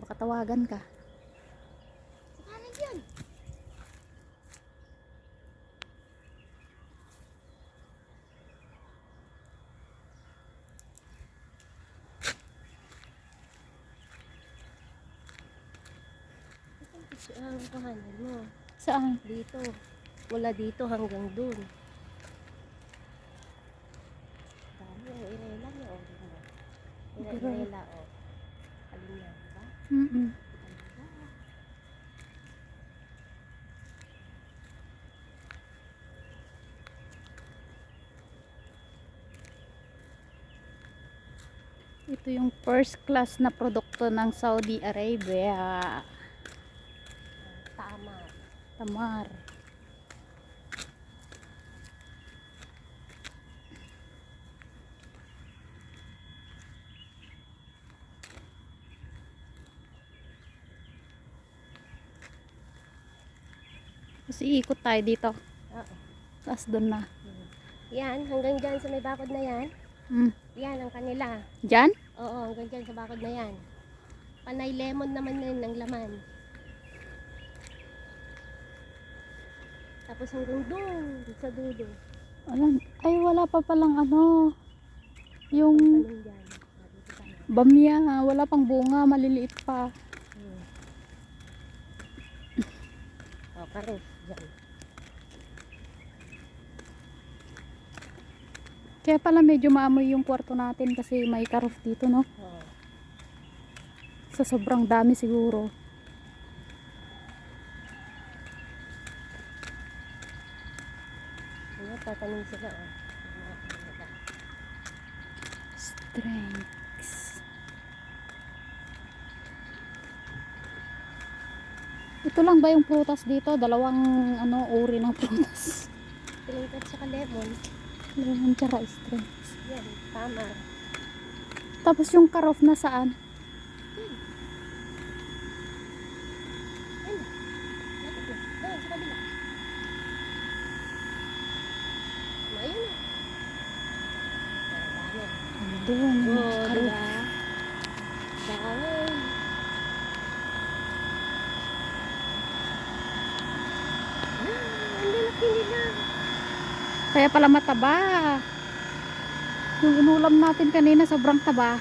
baka tawagan ka. Saan yan? Ang kahanan mo. Saan? Dito. Mula dito hanggang dun. Dami ang irela niya. Irela o. Alin yan, diba? Ito yung first class na produkto ng Saudi Arabia. Tama. Tamar. Kasi ikot tayo dito. Oo. Tapos doon na. Yan, hanggang dyan sa may bakod na yan. Yan ang kanila. Diyan? Oo, hanggang dyan sa bakod na yan. Panay lemon naman yun ang laman. Tapos hanggang doon, sa dulo. Alam, ay wala pa palang ano. Yung Tanong dyan. Dito tayo. bamya, wala pang bunga, maliliit pa. O, karos. Dyan. Kaya pala medyo maamoy yung kwarto natin kasi may ka-roof dito, no? Oo. Sa sobrang dami siguro. Ano, tatanong sila, o. Strengths. Ito lang ba yung prutas dito? Dalawang ano, uri ng prutas. Pilingkat sa lemon. Lemon tsaka strengths. Yan, tama. Tapos yung ka-roof na saan? Ayun. Lapit na. Doon, sa kabila. Ayun na. Dami. Doon yung Oo, ka-roof. diba? Dami. Ang laki nila. Kaya pala mataba. Yung inulam natin kanina sobrang taba.